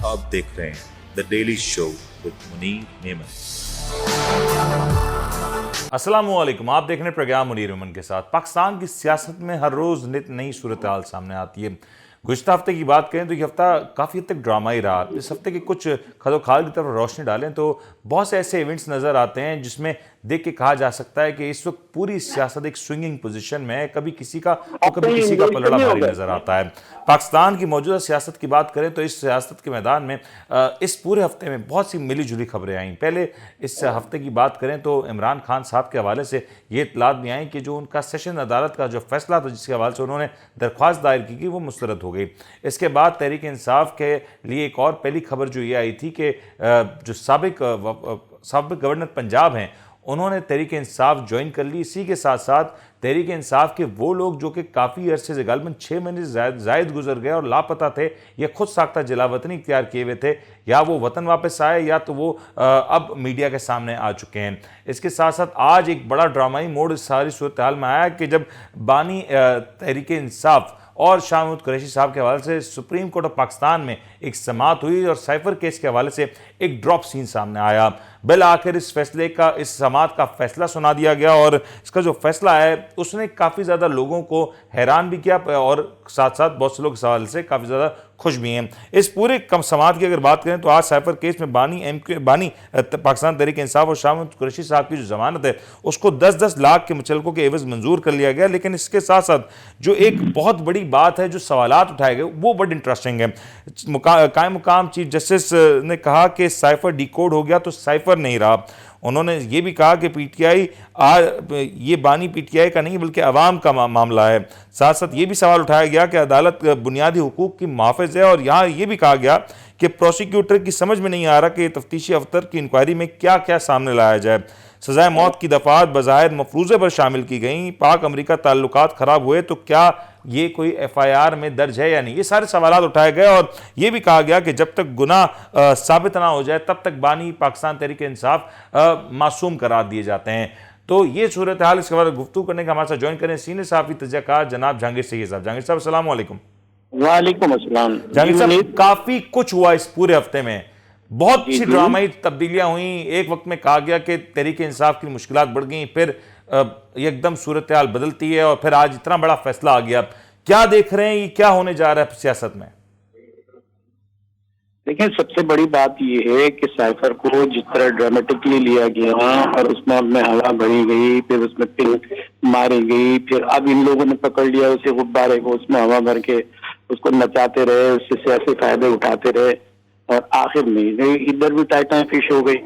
आप देख रहे हैं the daily show with Munir Memon. अस्सलामुअलैकुम, आप देख रहे हैं प्रोग्राम मुनीर मेमन के साथ। पाकिस्तान की सियासत में हर रोज नित नई सूरत हाल सामने आती है। गुज़िश्ता हफ्ते की बात करें तो ये हफ्ता काफ़ी हद तक ड्रामाई रहा। इस हफ्ते के कुछ खदोखाल की तरफ रोशनी डालें तो बहुत से ऐसे इवेंट्स नज़र आते हैं जिसमें देख के कहा जा सकता है कि इस वक्त पूरी सियासत एक स्विंगिंग पोजीशन में है। कभी किसी का तो कभी किसी का पलड़ा भारी नजर आता है। पाकिस्तान की मौजूदा सियासत की बात करें तो इस सियासत के मैदान में इस पूरे हफ्ते में बहुत सी मिली जुली खबरें आईं। पहले इस हफ्ते की बात करें तो इमरान खान साहब के हवाले से ये इत्तलात भी आई कि जो उनका सेशन अदालत का जो फैसला था जिसके हवाले से उन्होंने दरख्वास्त दायर की वो मुस्तरद हो गई। इसके बाद तहरीक इंसाफ के लिए एक और पहली खबर जो ये आई थी कि जो साबिक गवर्नर पंजाब हैं उन्होंने तहरीक इंसाफ ज्वाइन कर ली। इसी के साथ साथ तहरीक इंसाफ के वो लोग जो कि काफ़ी अरसे से गालिबन 6 महीने से जायद गुजर गए और लापता थे या खुद साख्ता जलावतनी इख्तियार किए हुए थे, या वो वतन वापस आए या तो वो अब मीडिया के सामने आ चुके हैं। इसके साथ साथ आज एक बड़ा ड्रामाई मोड़ इस सारी सूरत हाल में आया कि जब बानी तहरीक इंसाफ और शाह महमूद कुरैशी साहब के हवाले से सुप्रीम कोर्ट ऑफ पाकिस्तान में एक समाअत हुई और साइफर केस के हवाले से एक ड्रॉप सीन सामने आया। बिल आखिर इस समाअत का फैसला सुना दिया गया और इसका जो फैसला है उसने काफ़ी ज़्यादा लोगों को हैरान भी किया और साथ साथ बहुत से लोग इस हवाले से काफ़ी ज़्यादा खुश भी हैं। इस पूरे समाअत की अगर बात करें तो आज साइफर केस में बानी पाकिस्तान तहरीक इंसाफ और शाह महमूद कुरैशी साहब की जो जमानत है उसको 10-10 लाख के मुचलकों के एवज मंजूर कर लिया गया। लेकिन इसके साथ साथ जो एक बहुत बड़ी बात है, जो सवालात उठाए गए वो बड़ी इंटरेस्टिंग है। कायम मुकाम चीफ जस्टिस ने कहा कि साइफर डिकोड हो गया तो साइफर नहीं रहा। उन्होंने ये भी कहा कि पीटीआई ये बानी पीटीआई का नहीं बल्कि अवाम का मामला है। साथ साथ ये भी सवाल उठाया गया कि अदालत बुनियादी हुकूक की मुहाफ़िज़ है और यहाँ ये भी कहा गया कि प्रोसिक्यूटर की समझ में नहीं आ रहा कि तफ्तीशी अफसर की इंक्वायरी में क्या क्या सामने लाया जाए। सज़ाए मौत की दफ़ात बज़ाहिर मफरूज़े पर शामिल की गई। पाक अमरीका ताल्लुकात ख़राब हुए तो क्या ये कोई एफआईआर में दर्ज है या नहीं, ये सारे सवालात उठाए गए और ये भी कहा गया कि जब तक गुनाह साबित ना हो जाए तब तक बानी पाकिस्तान तहरीक इंसाफ मासूम करार दिए जाते हैं। तो ये सूरत हाल इसके बारे में गुफ्तगू करने का हमारे साथ ज्वाइन करें सीनियर सहाफ़ी तजज़ियाकार जनाब जहांगीर सैयद साहब। जहांगीर साहब अस्सलाम वालेकुम। वालेकुम अस्सलाम। जहांगीर साहब, काफ़ी कुछ हुआ इस पूरे हफ्ते में, बहुत सी ड्रामाई तब्दीलियां हुई। एक वक्त में कहा गया कि तहरीक इंसाफ की मुश्किलात बढ़ गई, फिर एकदम सूरत हाल बदलती है और फिर आज इतना बड़ा फैसला आ गया। क्या देख रहे हैं, ये क्या होने जा रहा है सियासत में? देखिए, सबसे बड़ी बात यह है कि साइफर को जिस तरह ड्रामेटिकली लिया गया और उसमें अब में हवा भरी गई, फिर उसमें पिन मारी गई, फिर अब इन लोगों ने पकड़ लिया उसे गुब्बारे को, उसमें हवा भर के उसको नचाते रहे, उससे सियासी फायदे उठाते रहे और आखिर में इधर भी टाइटान फिश हो गई।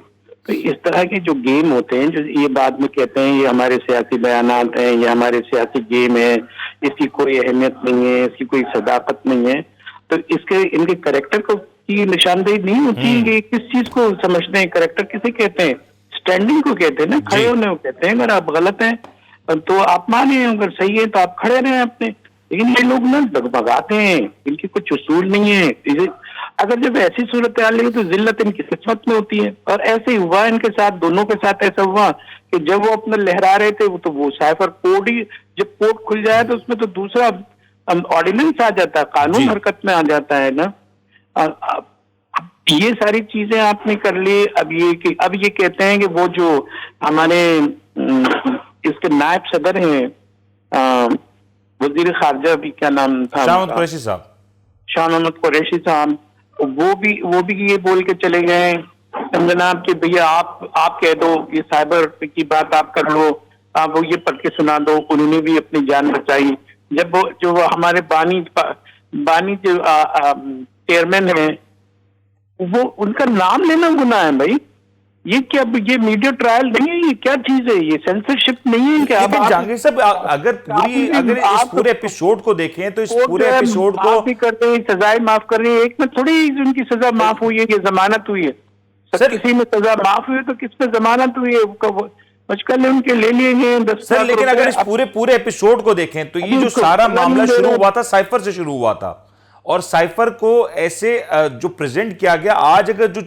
तो इस तरह के जो गेम होते हैं, जो ये बाद में कहते हैं ये हमारे सियासी बयानात हैं, ये हमारे सियासी गेम है, इसकी कोई अहमियत नहीं है, इसकी कोई सदाकत नहीं है, तो इसके इनके कैरेक्टर को की निशानदेही नहीं होती है कि किस चीज को समझते हैं। कैरेक्टर किसे कहते हैं? स्टैंडिंग को कहते हैं ना, खड़े होने को कहते हैं। अगर आप गलत हैं तो आप माने, अगर सही है तो आप खड़े रहें अपने। लेकिन ये लोग ना डगमगाते हैं, इनकी कुछ उसूल नहीं है। अगर जब ऐसी सूरत हाल है तो जिल्लत इनकी किस्मत में होती है और ऐसे ही हुआ इनके साथ, दोनों के साथ ऐसा हुआ कि जब वो अपना लहरा रहे थे तो वो साइफर कोड ही, जब कोड खुल जाए तो उसमें तो दूसरा ऑर्डिनेंस आ जाता है, कानून हरकत में आ जाता है ना। ये सारी चीजें आपने कर ली। अब ये कहते हैं कि वो जो हमारे इसके नायब सदर हैं, वजीर खारजा भी क्या नाम था, शाह महमूद कुरैशी साहब, वो भी ये बोल के चले गए जनाब कि भैया आप कह दो, ये साइबर की बात आप कर लो, आप वो ये पढ़ के सुना दो। उन्होंने भी अपनी जान बचाई। जब वो जो हमारे बानी जो चेयरमैन है, वो उनका नाम लेना गुनाह है भाई। ये क्या, ये मीडिया ट्रायल नहीं है, ये क्या चीज है? ये सेंसरशिप नहीं है क्या? जहांगीर साहब, अगर इस पूरे एपिसोड को देखें तो इस पूरे एपिसोड को माफ भी करते हैं, सजाएं माफ कर रही है। एक में थोड़ी उनकी सजा माफ हुई है, ये जमानत हुई है। किसी में सजा माफ हुई है तो किस पे जमानत हुई है? मुश्किल उनके ले लिए गए 10 सर, लाख लेकिन रुपए। अगर इस पूरे पूरे एपिसोड को देखें तो ये जो सारा मामला शुरू हुआ था साइफर से शुरू हुआ था, और साइफर को ऐसे जो प्रेजेंट किया गया, आज अगर जो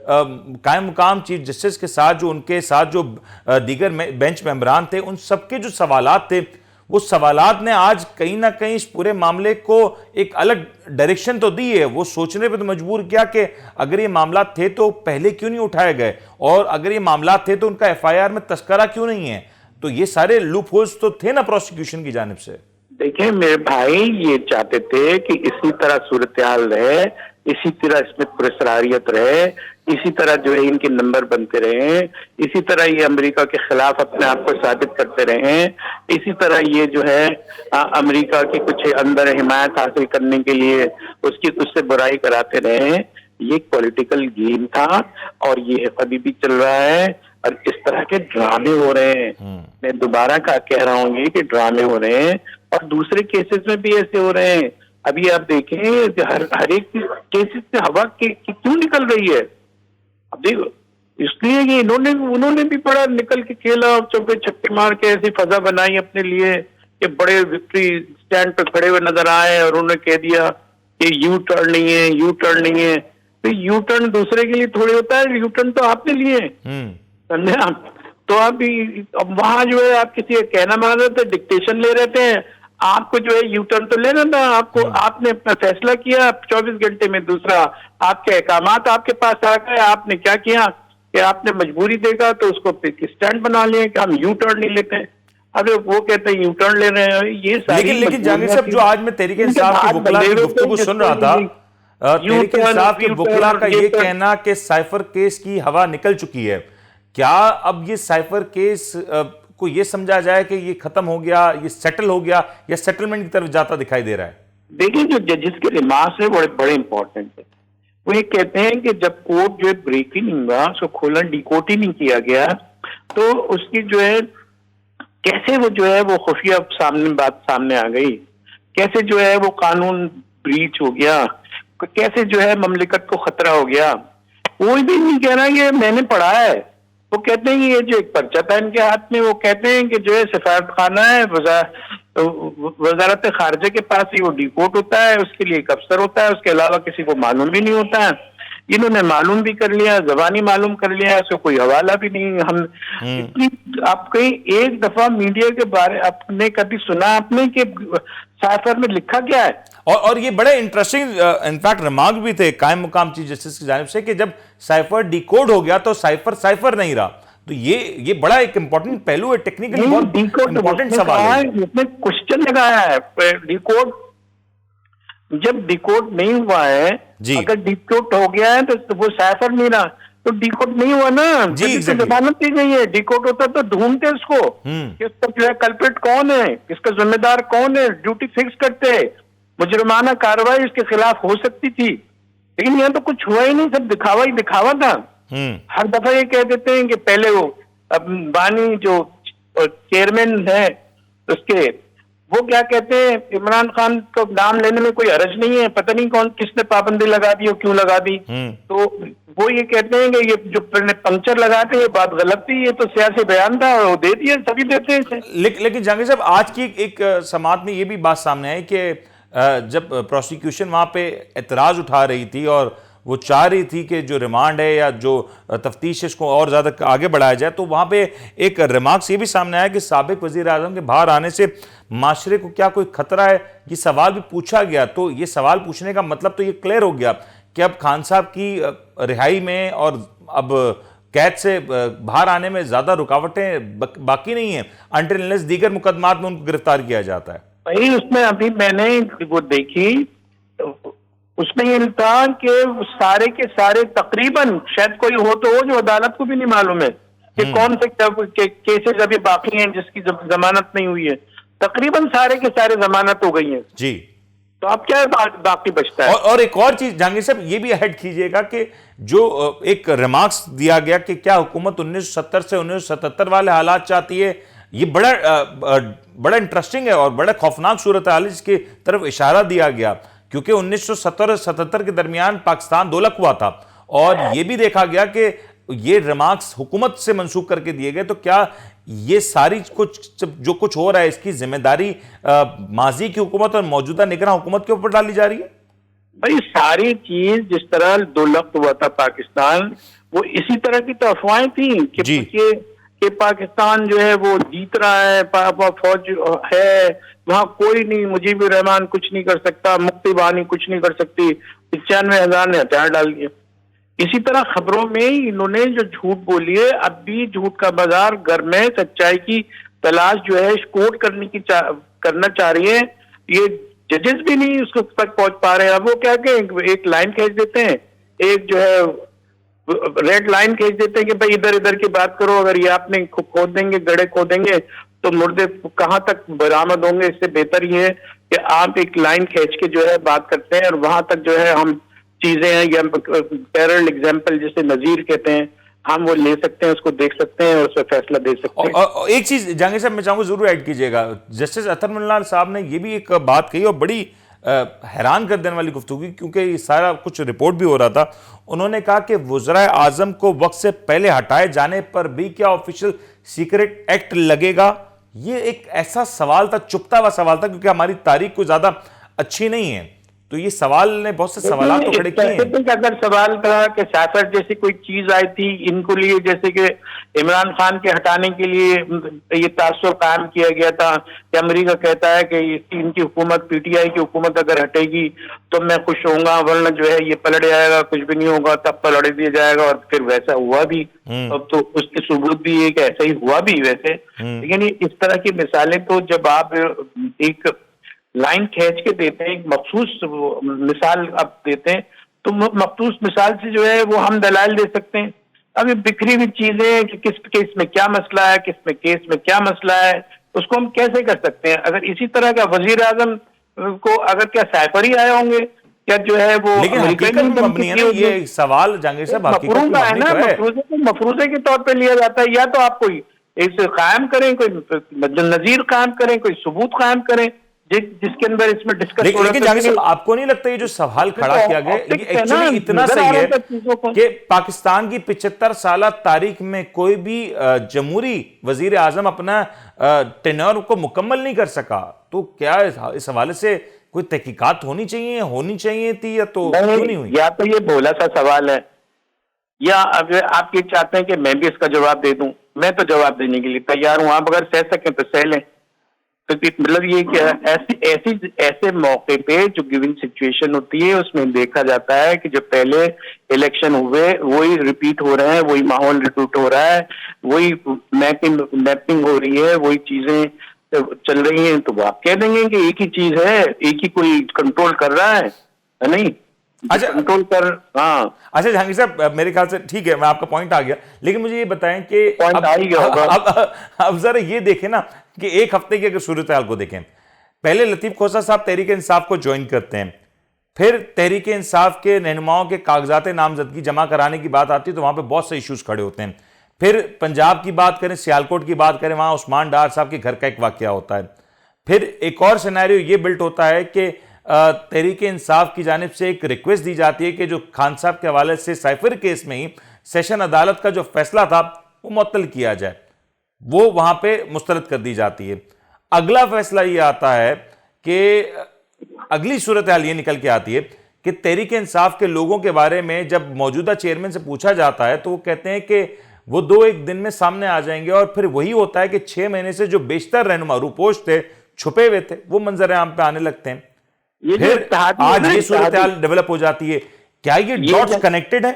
कायम मुकाम चीफ जस्टिस के साथ जो उनके साथ जो दीगर बेंच मेंबरान थे, उन सबके जो सवालात थे, वो सवालात ने आज कहीं ना कहीं इस पूरे मामले को एक अलग डायरेक्शन तो दी है। वो सोचने पे तो मजबूर किया कि अगर ये मामला थे तो पहले क्यों नहीं उठाए गए, और अगर ये मामला थे तो उनका एफआईआर में तस्करा क्यों नहीं है। तो ये सारे लूप होल्स तो थे ना प्रोसिक्यूशन की जानिब से। देखिए मेरे भाई, ये चाहते थे कि इसी तरह सूरत हाल रहे, इसी तरह इसमें पुरस्कारियत रहे, इसी तरह जो है इनके नंबर बनते रहे, इसी तरह ये अमेरिका के खिलाफ अपने आप को साबित करते रहे, इसी तरह ये जो है अमेरिका की कुछ अंदर हिमायत हासिल करने के लिए उससे बुराई कराते रहे। ये पॉलिटिकल गेम था और ये अभी भी चल रहा है, और इस तरह के ड्रामे हो रहे हैं। मैं दोबारा कह रहा हूँ ये कि ड्रामे हो रहे हैं, और दूसरे केसेस में भी ऐसे हो रहे हैं। अभी आप देखें हर एक केसेस से हवा क्यों निकल रही है। अब देखो, इसलिए कि उन्होंने भी बड़ा निकल के खेला, चौके छक्के मार के ऐसी फजा बनाई अपने लिए कि बड़े विक्ट्री स्टैंड पे खड़े हुए नजर आए, और उन्होंने कह दिया कि यू टर्न नहीं है, यू टर्न नहीं है। तो यू टर्न दूसरे के लिए थोड़ी होता है, यू टर्न तो आपने लिए, समझे आप। तो अब वहां जो है आप किसी का कहना मान रहे थे, डिक्टेशन ले रहे थे, आपको जो है यू टर्न तो लेना था आपको। आपने अपना फैसला किया 24 घंटे में, दूसरा आपके अहकामात आपके पास आ गए, आपने क्या किया कि आपने मजबूरी देखा तो उसको स्टैंड बना लिया कि हम यू टर्न नहीं लेते। अरे वो कहते हैं यू टर्न ले रहे हैं। ये सारी लेकिन जहांगीर साहब, जो आज मैं तहरीक इंसाफ के वकीला की गुफ्तगू सुन रहा था, तहरीक इंसाफ के वकीला का ये कहना कि साइफर केस की हवा निकल चुकी है, क्या अब ये साइफर केस को ये समझा जाए कि ये खत्म हो गया, ये सेटल हो गया, या सेटलमेंट की तरफ जाता दिखाई दे रहा है? देखिए, जो जजेस के रिमार्क्स है बड़े इंपॉर्टेंट है। वो ये कहते हैं कि जब कोर्ट जो है ब्रेक ही नहीं हुआ, उसको खोलन डिकोड ही नहीं किया गया, तो उसकी जो है कैसे वो जो है वो खुफिया बात सामने आ गई, कैसे जो है वो कानून ब्रीच हो गया, कैसे जो है ममलिकत को खतरा हो गया। कोई भी नहीं कह रहा कि मैंने पढ़ा है। वो कहते हैं कि ये जो एक पर्चा था इनके हाथ में, वो कहते हैं कि जो है सफारत खाना है, वजारत खारजे के पास ही वो डिकोड होता है, उसके लिए एक अफसर होता है, उसके अलावा किसी को मालूम भी नहीं होता है। इन्होंने मालूम भी कर लिया, जबानी मालूम कर लिया, उसको कोई हवाला भी नहीं। हम इतनी, आप कहीं एक दफा मीडिया के बारे आपने कभी सुना आपने कि साइफर में लिखा क्या है? और ये बड़े इंटरेस्टिंग इनफैक्ट रिमार्क भी थे कायम मुकाम चीफ जस्टिस की जानिब से कि जब साइफर डिकोड हो गया तो साइफर नहीं रहा। तो ये बड़ा एक इंपॉर्टेंट पहलू है, टेक्निकली बहुत इंपॉर्टेंट सवाल है। इसमें क्वेश्चन लगाया है, डिकोड जब डिकोड नहीं हुआ है, अगर डिकोड हो गया है तो वो साइफर नहीं रहा, तो डिकोड नहीं हुआ ना। जमानत दी गई है, डिकोड होता तो ढूंढते उसको कि उसका जो है कल्प्रिट कौन है, इसका जिम्मेदार कौन है, ड्यूटी फिक्स करते, मुजरिमाना कार्रवाई उसके खिलाफ हो सकती थी। लेकिन यहाँ तो कुछ हुआ ही नहीं, सब दिखावा ही दिखावा था। हर दफा ये कह देते हैं कि पहले वो बानी जो चेयरमैन है उसके, वो क्या कहते हैं, इमरान खान को नाम लेने में कोई हर्ज नहीं है, पता नहीं कौन किसने पाबंदी लगा दी और क्यों लगा दी। तो वो ये कहते हैं कि ये जो पंक्चर लगाते ये बात गलत थी, ये तो सियासी बयान था और वो दे दिए, सभी देते हैं। लेकिन जहांगीर साहब, आज की एक समात में ये भी बात सामने आई कि जब प्रोसिक्यूशन वहां पे एतराज उठा रही थी और वो चाह रही थी कि जो रिमांड है या जो तफ्तीश है इसको और ज़्यादा आगे बढ़ाया जाए, तो वहाँ पे एक रिमार्क्स ये भी सामने आया कि साबिक वज़ीर आज़म के बाहर आने से माशरे को क्या कोई खतरा है, ये सवाल भी पूछा गया। तो ये सवाल पूछने का मतलब तो ये क्लियर हो गया कि अब खान साहब की रिहाई में और अब कैद से बाहर आने में ज़्यादा रुकावटें बाकी नहीं हैं अनटिल अनलेस दीगर मुकदमात में उनको गिरफ्तार किया जाता है। भाई उसमें अभी मैंने वो देखी, उसमें ये था कि सारे के सारे तकरीबन, शायद कोई हो तो हो जो अदालत को भी नहीं मालूम है कि कौन से केसेस अभी बाकी हैं जिसकी जमानत नहीं हुई है, तकरीबन सारे के सारे जमानत हो गई हैं जी। तो अब क्या बाकी बचता है? और एक और चीज जहांगीर साहब ये भी ऐड कीजिएगा कि जो एक रिमार्क्स दिया गया कि क्या हुकूमत 1970 से 1977 वाले हालात चाहती है, ये बड़ा इंटरेस्टिंग है और बड़ा खौफनाक सूरत हाल जिसकी तरफ इशारा दिया गया, क्योंकि 1970 और 77 के दरमियान पाकिस्तान दोलख हुआ था और यह भी देखा गया कि ये रिमार्क्स हुकूमत से मंसूब करके दिए गए, तो क्या ये सारी जो कुछ हो रहा है इसकी जिम्मेदारी माजी की हुकूमत और मौजूदा निगरान हुकूमत के ऊपर डाली जा रही है? भाई सारी चीज जिस तरह दो लख्त हुआ था पाकिस्तान, वो इसी तरह की तो अफवाहें थी कि पाकिस्तान जो है वो जीत रहा है, फौज है वहां, कोई नहीं, मुजीबुर रहमान कुछ नहीं कर सकता, मुक्ति बानी कुछ नहीं कर सकती, 95,000 ने हथियार डाल दिए। इसी तरह खबरों में इन्होंने जो झूठ बोली है, अब भी झूठ का बाजार घर में सच्चाई की तलाश जो है कोट करना चाह रही है। ये जजेस भी नहीं उसको तक पहुंच पा रहे हैं। अब वो क्या कि एक लाइन खींच देते हैं, एक जो है रेड लाइन खींच देते हैं कि भाई इधर इधर की बात करो, अगर ये आपने खोद देंगे, गड्ढे खोदेंगे तो मुर्दे कहां तक बरामद होंगे। इससे बेहतर ये है कि आप एक लाइन खींच के जो है बात करते हैं और वहां तक जो है हम चीजें हैं, या पैरल एग्जाम्पल जिसे नजीर कहते हैं, हम वो ले सकते हैं, उसको देख सकते हैं और उस पर फैसला दे सकते हैं। और एक चीज जहांगीर साहब मैं चाहूंगा जरूर ऐड कीजिएगा, जस्टिस अतर मिल्लार साहब ने ये भी एक बात कही और बड़ी हैरान कर देने वाली गुफ्तगू, क्योंकि ये सारा कुछ रिपोर्ट भी हो रहा था। उन्होंने कहा कि वज़राए आजम को वक्त से पहले हटाए जाने पर भी क्या ऑफिशियल सीक्रेट एक्ट लगेगा? ये एक ऐसा सवाल था, चुपता हुआ सवाल था, क्योंकि हमारी तारीख कोई ज्यादा अच्छी नहीं है, तो ये सवाल ने बहुत से सवाल तो खड़े किए हैं। अगर सवाल था कि साइफर जैसी कोई चीज आई थी इनको लिए, जैसे कि इमरान खान के हटाने के लिए ये तासुर कायम किया गया था कि अमेरिका कहता है कि इनकी हुकूमत, पीटीआई की हुकूमत अगर हटेगी तो मैं खुश होऊंगा, वरना जो है ये पलट जाएगा, कुछ भी नहीं होगा, तब पलट दिया जाएगा। और फिर वैसा हुआ भी, अब तो उसके सबूत भी है कि ऐसा ही हुआ भी वैसे। लेकिन इस तरह की मिसालें तो जब आप एक लाइन खींच के देते हैं, एक मखसूस मिसाल आप देते हैं, तो मखसूस मिसाल से जो है वो हम दलाल दे सकते हैं। अब ये बिखरी हुई चीजें कि किस केस में क्या मसला है, किस में केस में क्या मसला है, उसको हम कैसे कर सकते हैं? अगर इसी तरह का वजीर आजम को अगर क्या साइफर ही आए होंगे, क्या जो है वो, लेकिन हकीकत में मबनी है ना ये सवाल जहांगीर साहब, मफरूजा है ना, मफरूजे के तौर पे लिया जाता है। या तो आप कोई इसे कायम करें, कोई नजीर कायम करें, कोई सबूत कायम करें जिसके अंदर इसमें डिस्कस हो रहा है। लेकिन जहांगीर साहब, आपको नहीं लगता ये जो सवाल खड़ा किया गया ये एक्चुअली इतना सही है कि पाकिस्तान की 75 साल तारीख में कोई भी जमहूरी वजीर आजम अपना टेन्योर को मुकम्मल नहीं कर सका? तो क्या इस हवाले से कोई तहकीकात होनी चाहिए थी, या तो क्यों नहीं हुई? या तो ये भोला सा सवाल है, या अगर आप ये चाहते हैं कि मैं भी इसका जवाब दे दूं, मैं तो जवाब देने के लिए तैयार हूं। आप अगर सह सकें तो सह लें। तो मतलब ये क्या, ऐसे मौके पे जो गिवन सिचुएशन होती है उसमें देखा जाता है कि जो पहले इलेक्शन हुए वही रिपीट हो रहे हैं, वही माहौल रिपीट हो रहा है, वही मैपिंग हो रही है, वही चीजें चल रही हैं। तो वो आप कह देंगे कि एक ही चीज है, एक ही कोई कंट्रोल कर रहा है नहीं? अच्छा, कंट्रोल कर, हाँ। अच्छा जहांगीर साहब, मेरे ख्याल से ठीक है, मैं आपका पॉइंट आ गया, लेकिन मुझे ये बताएं कि पॉइंट आ ही गया होगा। अब जरा ये देखें ना कि एक हफ्ते की अगर सूरत हाल को देखें, पहले लतीफ खोसा साहब तहरीक इंसाफ को ज्वाइन करते हैं, फिर तहरीक इंसाफ के रहनुमाओं के कागजात नामजदगी जमा कराने की बात आती है तो वहां पे बहुत से इश्यूज खड़े होते हैं। फिर पंजाब की बात करें, सियालकोट की बात करें, वहां उस्मान डार साहब के घर का एक वाकया होता है। फिर एक और सिनेरियो ये बिल्ट होता है कि तहरीक इंसाफ की जानिब से एक रिक्वेस्ट दी जाती है कि जो खान साहब के हवाले से साइफर केस में ही सेशन अदालत का जो फैसला था वो मुअत्तल किया जाए, वो वहां पे मुस्तरद कर दी जाती है। अगला फैसला ये आता है कि अगली सूरत हाल ये निकल के आती है कि तहरीक इंसाफ के लोगों के बारे में जब मौजूदा चेयरमैन से पूछा जाता है तो वो कहते हैं कि वो 2-1 दिन में सामने आ जाएंगे, और फिर वही होता है कि 6 महीने से जो बेशतर रहनुमा रूपोश थे, छुपे हुए थे, वो मंजर आम पे आने लगते हैं। फिर आज ये सूरत हाल डेवलप हो जाती है। क्या ये डॉट्स कनेक्टेड है?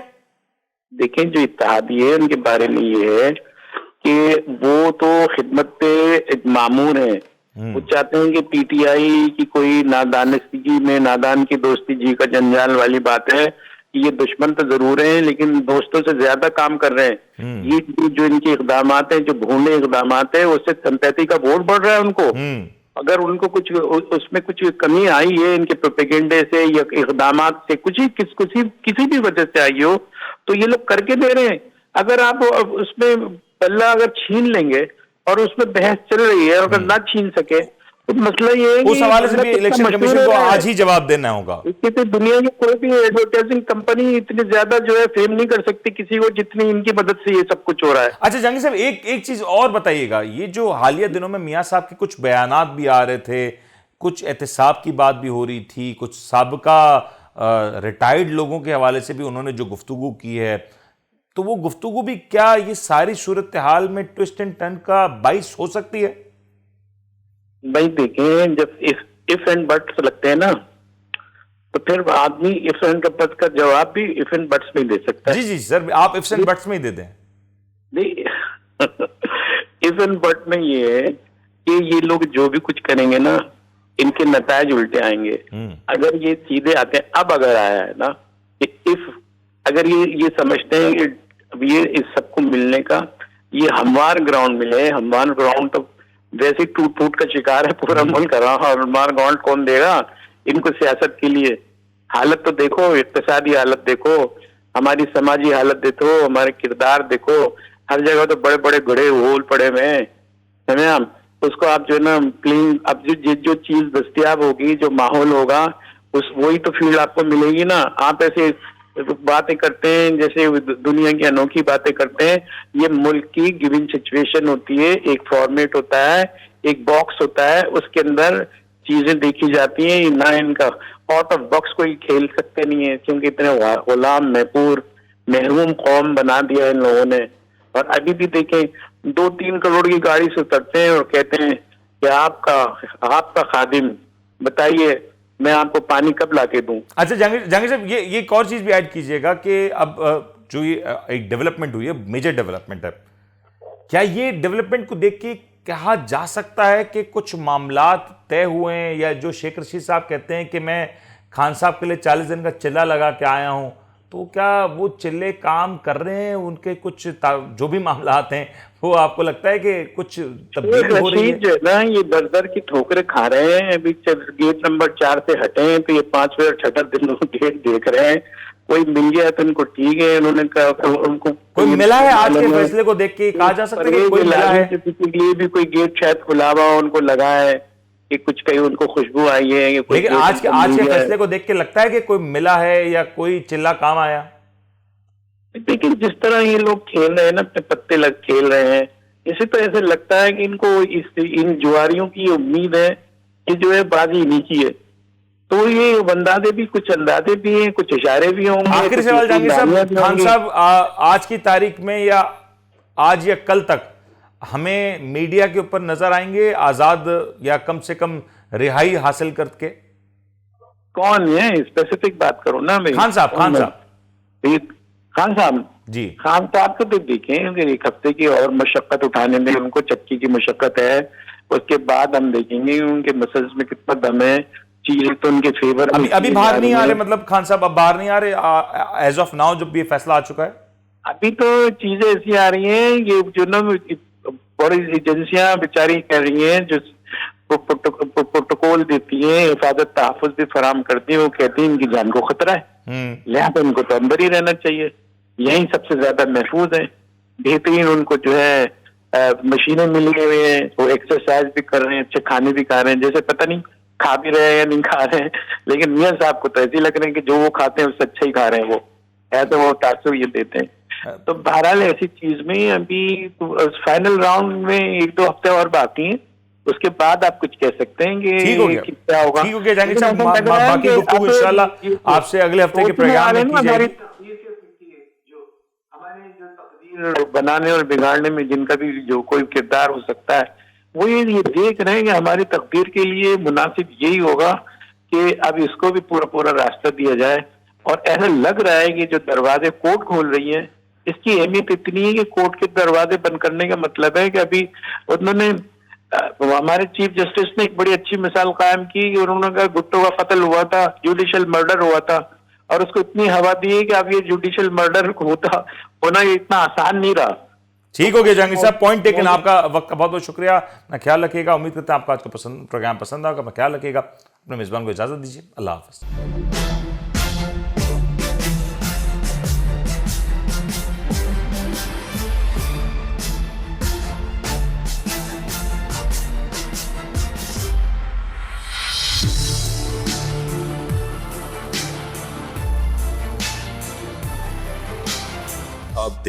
देखें, जो इत्तेहादी है उनके बारे में ये है कि वो तो खिदमत पे मामूर है। वो चाहते हैं कि पीटीआई की कोई नादानगी में नादान की दोस्ती जी का जंजाल वाली बात है कि ये दुश्मन तो जरूर है लेकिन दोस्तों से ज्यादा काम कर रहे हैं। ये जो इनके इकदाम है, जो भूले इकदाम है, उससे सिंपैथी का वोट बढ़ रहा है उनको। अगर उनको कुछ उसमें कुछ कमी आई है इनके प्रोपेगेंडे से या इकदाम से, किसी भी वजह से आई हो, तो ये लोग करके दे रहे हैं। अगर आप उसमें पल्ला अगर छीन लेंगे और उसमें बहस चल रही है, अगर ना छीन सके तो मसला ये है उस कि हवाले से भी मतलब इलेक्शन कितना कमीशन मशहूर को है। आज ही जवाब देना होगा। इसकी तो दुनिया की कोई भी एडवर्टाइजिंग कंपनी इतनी ज्यादा जो है फेम नहीं कर सकती किसी को, जितनी इनकी मदद से ये सब कुछ हो रहा है। अच्छा जहांगीर साहब, एक एक चीज और बताइएगा, ये जो हालिया दिनों में मियां साहब के कुछ बयानात भी आ रहे थे, कुछ एहतसाब की बात भी हो रही थी, कुछ साबका रिटायर्ड लोगों के हवाले से भी उन्होंने जो गुफ्तगू की है, तो वो गुफ्तगू भी क्या ये सारी सूरत हाल में ट्विस्ट एंड टर्न का बाइस हो सकती है? भाई देखें, जब इफ एंड बट्स लगते हैं ना, तो फिर आदमी इफ एंड बट्स का जवाब भी इफ एंड बट्स में दे सकता है। जी जी सर, आप इफ्स एंड बट्स में ही दे दें। नहीं इफ एंड बट में ये है कि ये लोग जो भी कुछ करेंगे ना, इनके नतायज उल्टे आएंगे। अगर ये सीधे आते हैं, अब अगर आया है ना कि इफ अगर ये समझते हैं कि अब ये इस सबको मिलने का ये हमवार ग्राउंड मिले, हमवार ग्राउंड तो वैसे टूट फूट का शिकार है पूरा मुल्क कर रहा, हमवार ग्राउंड कौन देगा इनको सियासत के लिए? हालत तो देखो, इक्तिसादी हालत देखो, हमारी समाजी हालत देखो, हमारे किरदार देखो, हर जगह तो बड़े बड़े घड़े होल पड़े हुए हैं, समझे आप? उसको आप जो है ना प्लेन, अब जो चीज दस्तियाब होगी, जो माहौल होगा, उस वही तो फील्ड आपको मिलेगी ना। आप ऐसे बातें करते हैं जैसे दुनिया की अनोखी बातें करते हैं, ये मुल्क की गिवन सिचुएशन होती है, एक फॉर्मेट होता है, एक बॉक्स होता है, उसके अंदर चीजें देखी जाती हैं ना। इनका आउट ऑफ बॉक्स कोई खेल सकते नहीं है, क्योंकि इतने गुलाम महपूर महरूम कौम बना दिया इन लोगों ने। और अभी भी देखें, 2-3 करोड़ की गाड़ी से उतरते हैं और कहते हैं कि आपका खादिम, बताइए मैं आपको पानी कब लाके दूं। अच्छा जहांगीर साहब, ये एक और चीज भी ऐड कीजिएगा कि अब जो ये एक डेवलपमेंट हुई है, मेजर डेवलपमेंट है, क्या ये डेवलपमेंट को देख के कहा जा सकता है कि कुछ मामलात तय हुए हैं, या जो शेख रशीद साहब कहते हैं कि मैं खान साहब के लिए 40 दिन का चिल्ला लगा के आया हूं, तो क्या वो चिल्ले काम कर रहे हैं? उनके कुछ जो भी मामलात हैं वो आपको लगता है कि कुछ तब्दीली हो रही है? जो है ना, ये दर दर की ठोकरें खा रहे हैं। अभी गेट नंबर 4 से हटे हैं तो ये 5वें और 6ठा दिन गेट देख रहे हैं। कोई मिल गया तो उनको ठीक है, उन्होंने कहा उनको कोई मिला है? आज के फैसले को देख के कहा जा सकता है कि कोई मिला है? किसी के लिए भी कोई गेट शायद खुला हुआ उनको लगा है कि कुछ कहीं उनको खुशबू आई है। लेकिन आज के फैसले को देख के लगता है कि कोई मिला है या कोई चिल्ला काम आया? लेकिन जिस तरह ये लोग खेल रहे हैं ना, अपने पत्ते लग खेल रहे हैं, इसी तो ऐसे लगता है कि इनको इन जुआरियों की उम्मीद है कि जो है बाजी इन्हीं की है। तो ये अंदाजे भी, कुछ अंदाजे भी हैं, कुछ इशारे भी होंगे। आखिरी सवाल जहांगीर साहब, खान साहब आज की तारीख में या आज या कल तक हमें मीडिया के ऊपर नजर आएंगे आजाद, या कम से कम रिहाई हासिल करके? कौन है स्पेसिफिक बात करो ना भाई। खान साहब खान साहब जी, खान साहब को तो देखें, एक हफ्ते की और मशक्कत उठाने में उनको चक्की की मशक्कत है। उसके बाद हम देखेंगे उनके मसल्स में कितना दम है। चीजें तो उनके फेवर में अभी बाहर नहीं आ रहे, मतलब खान साहब अब बाहर नहीं आ रहे एज ऑफ नाउ, जब ये फैसला आ चुका है? अभी तो चीजें ऐसी आ रही हैं, ये जो ना बड़ी एजेंसियां बेचारी कह रही हैं, जो प्रोटोकॉल देती हैं, हिफाजत तहफ़्फ़ुज़ भी फराम करती है, वो कहती हैं इनकी जान को खतरा है, लिहाजा इनको तो अंदर ही रहना चाहिए, यही सबसे ज्यादा महफूज है। बेहतरीन उनको जो है मशीनें मिली हुई हैं, वो एक्सरसाइज भी कर रहे हैं, अच्छे खाने भी खा रहे हैं, जैसे पता नहीं खा भी रहे हैं या नहीं खा रहे हैं, लेकिन मियां साहब को तो ऐसे लग रहे हैं कि जो वो खाते हैं उससे अच्छा ही खा रहे हैं। वो ऐसे वो तासुर ये देते हैं। तो बहरहाल ऐसी चीज में अभी फाइनल राउंड में 1-2 हफ्ते और बाकी हैं, उसके बाद आप कुछ कह सकते हैं कि क्या होगा। ठीक हो गया जहांगीर साहब, बाकी गुफ्तगू इंशाल्लाह आपसे अगले हफ्ते के प्रोग्राम में की जाएगी। बनाने और बिगाड़ने में जिनका भी जो कोई किरदार हो सकता है, वो ये देख रहे हैं कि हमारी तकदीर के लिए मुनासिब यही होगा कि अब इसको भी पूरा पूरा रास्ता दिया जाए। और ऐसा लग रहा है कि जो दरवाजे कोर्ट खोल रही है, इसकी अहमियत इतनी है कि कोर्ट के दरवाजे बंद करने का मतलब है कि अभी उन्होंने हमारे चीफ जस्टिस ने एक बड़ी अच्छी मिसाल कायम की कि उन्होंने कहा गुट्टो का कत्ल हुआ था, जुडिशियल मर्डर हुआ था, और उसको इतनी हवा दी है कि अब ये जुडिशियल मर्डर होना ये इतना आसान नहीं रहा। ठीक हो गया जहांगीर साहब, पॉइंट टेकन। आपका वक्त का बहुत बहुत शुक्रिया, अपना ख्याल रखिएगा। उम्मीद करते हैं आपका आज का प्रोग्राम पसंद आएगा। अपना ख्याल रखिएगा, अपने मेजबान को इजाजत दीजिए। अल्लाह हाफिज।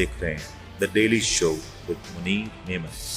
देख रहे हैं the daily show with Munir नेमत।